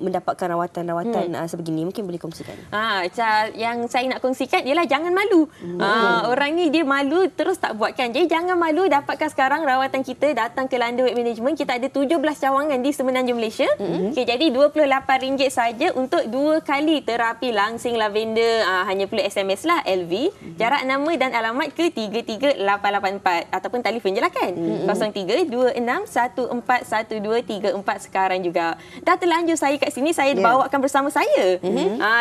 mendapatkan rawatan-rawatan sebegini. Mungkin boleh kongsikan. Yang saya nak kongsikan ialah jangan malu. Orang ni dia malu terus tak buat kan. Jadi jangan malu, dapatkan sekarang rawatan kita, datang ke Landa Weight Management. Kita ada 17 cawangan di Semenanjung Malaysia. Jadi RM28 saja untuk 2 kali terapi langsing lavender. Hanya perlu SMS lah LV, jarak nama dan alamat ke 33884 ataupun telefon je lah kan. 0326141234 sekarang juga. Dah terlanjur saya kat sini, saya bawakan bersama saya.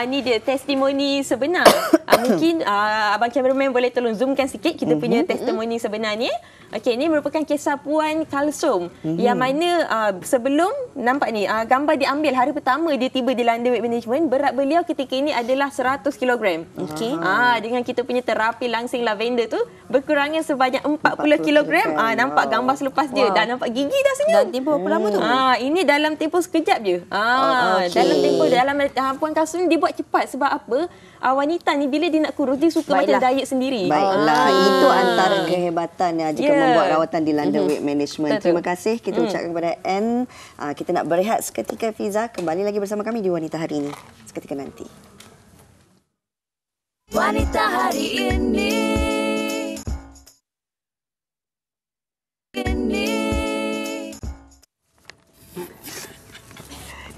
Ni dia testimoni sebenar. Mungkin Abang Cameraman boleh tolong zoomkan sikit kita punya testimoni sebenar ni. Okey, ini merupakan kisah Puan Kalsum yang mana sebelum nampak ni gambar diambil hari pertama dia tiba di Landa Weight Management, berat beliau ketika ini adalah 100 kg. Okey. Dengan kita punya terapi langsing lavender tu berkurangnya sebanyak 40 kg. Nampak gambar selepas dia dah nampak gigi dah senyum. Dan tempoh berapa lama tu? Ini dalam tempoh sekejap je. Dalam tempoh Puan Kalsum dia buat cepat sebab apa? Wanita ni bila dia nak kurus dia suka macam diet sendiri. Itu antara kehebatannya jika membuat rawatan di Landa Weight Management. Terima kasih kita ucapkan kepada Anne. Kita nak berehat seketika, Fiza. Kembali lagi bersama kami di Wanita Hari Ini seketika nanti. Wanita Hari Ini.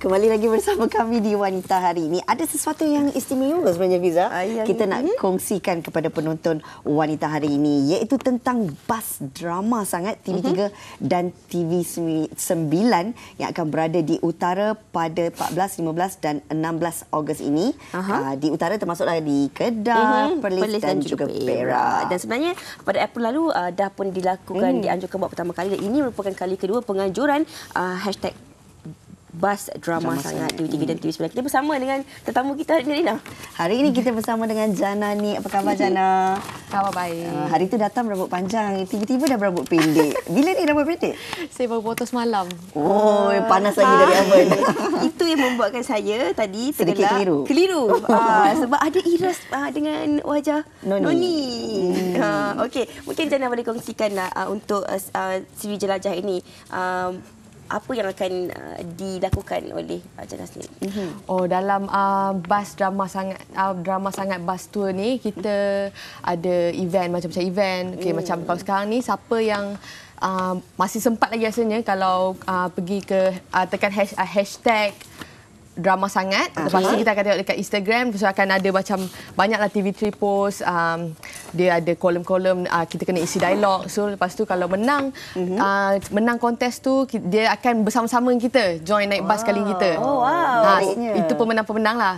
Kembali lagi bersama kami di Wanita Hari Ini. Ada sesuatu yang istimewa sebenarnya, Fiza. Kita nak kongsikan kepada penonton Wanita Hari Ini, iaitu tentang bas drama sangat TV3 dan TV9 yang akan berada di utara pada 14, 15 dan 16 Ogos ini. Di utara termasuklah di Kedah, Perlis dan juga Perak. Dan sebenarnya pada April lalu dah pun dilakukan, dianjurkan buat pertama kali, dan ini merupakan kali kedua penganjuran hashtag bas drama sangat TV3 dan TV9. Kita bersama dengan tetamu kita hari ini, Rina. Hari ini kita bersama dengan Jana ni. Apa khabar, Jana? Khabar baik. Hari tu datang berambut panjang, tiba-tiba dah berambut pendek. Bila ni rambut pendek? Saya baru potong semalam. Oh, panas lagi dari oven. Itu yang membuatkan saya tadi sedikit keliru. Sebab ada iras dengan wajah Noni. Okey, mungkin Jana boleh kongsikan untuk siri jelajah ini. Apa yang akan dilakukan oleh Jana sendiri? Dalam bas drama sangat bus tour ni, kita ada event macam-macam event. Okey, macam kalau sekarang ni siapa yang masih sempat lagi rasanya kalau pergi ke tekan hashtag drama sangat. Lepas tu kita akan tengok dekat Instagram. Lepas tu akan ada macam banyaklah TV3 post. Dia ada kolom-kolom kita kena isi dialog. So lepas tu kalau menang kontes tu dia akan bersama-sama dengan kita join naik bas kali kita. Itu pemenang-pemenang lah.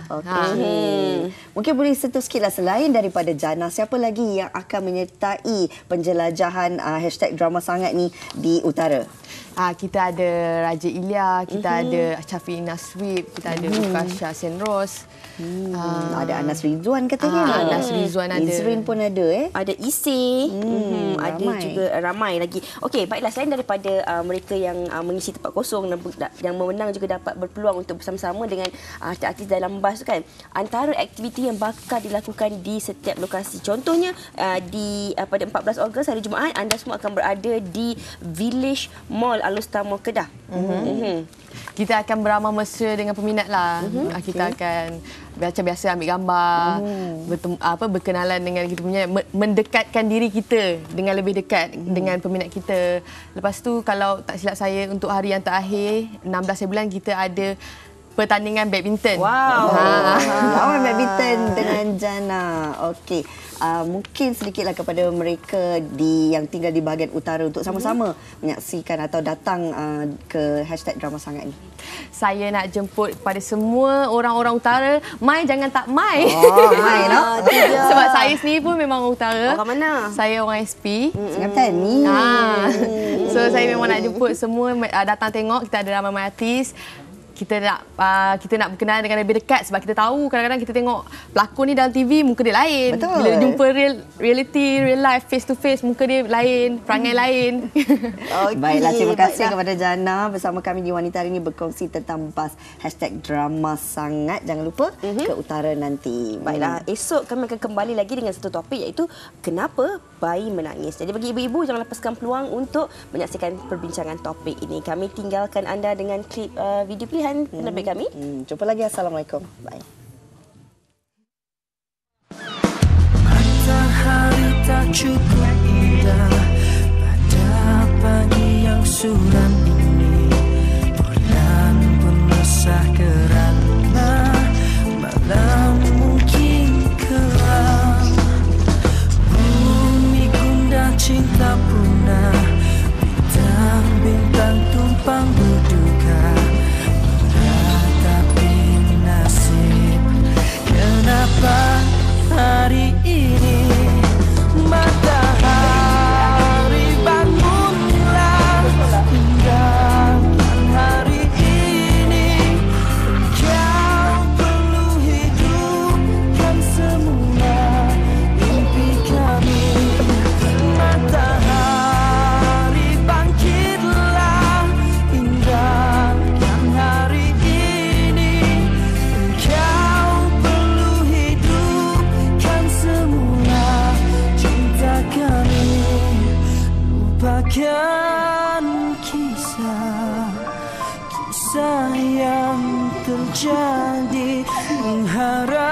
Mungkin boleh sentuh sikitlah selain daripada Jana, siapa lagi yang akan menyertai penjelajahan hashtag drama sangat ni di utara? Kita ada Raja Ilya, kita ada Chafi Naswib, kita ada Ukasha Senros. Ada Anas Rizwan katanya. Anas Rizwan ada. Izrin pun ada Ada Isi. Ada juga ramai lagi. Okey, baiklah, selain daripada mereka yang mengisi tempat kosong dan yang memenang juga dapat berpeluang untuk bersama-sama dengan artis-artis dalam bas tu kan. Antara aktiviti yang bakal dilakukan di setiap lokasi. Contohnya pada 14 Ogos hari Jumaat anda semua akan berada di Village Mall Alustama Kedah. Kita akan beramah mesra dengan peminat lah. Kita akan macam biasa ambil gambar, berkenalan dengan kita punya, mendekatkan diri kita dengan lebih dekat dengan peminat kita. Lepas tu kalau tak silap saya untuk hari yang terakhir 16 bulan kita ada pertandingan badminton. Lawan badminton dengan Jana. Okey. Mungkin sedikitlah kepada mereka yang tinggal di bahagian utara untuk sama-sama menyaksikan atau datang ke hashtag drama sangat ni. Saya nak jemput pada semua orang-orang utara, mai jangan tak mai. Mai no. Sebab saya sendiri pun memang orang utara. Orang mana? Saya orang SP. Singapura ni. So saya memang nak jemput semua datang tengok. Kita ada ramai artis. Kita nak berkenalan dengan lebih dekat sebab kita tahu kadang-kadang kita tengok pelakon ni dalam TV muka dia lain. Betul. Bila jumpa real life, face to face, muka dia lain, perangai lain. Baiklah, terima kasih kepada Jana bersama kami di Wanita hari ini berkongsi tentang bas hashtag drama sangat. Jangan lupa ke utara nanti. Baiklah, esok kami akan kembali lagi dengan satu topik iaitu kenapa bayi menangis. Jadi bagi ibu-ibu jangan lepaskan peluang untuk menyaksikan perbincangan topik ini. Kami tinggalkan anda dengan klip video pilihan penerbit kami. Jumpa lagi. Assalamualaikum. Bye. Matahari tak cukup indah pada pagi yang suram ini. Bulan pun resah kerana malam mungkin kelam. Bumi gundah, cinta punah, bintang-bintang tumpang berduka. Kenapa hari ini matahari bangunlah, tinggalkan hari ini. Kau perlu hidupkan semua mimpi kami. Matahari bangkitlah, indahkan hari ini. Kau lupakan kisah yang terjadi, mengharap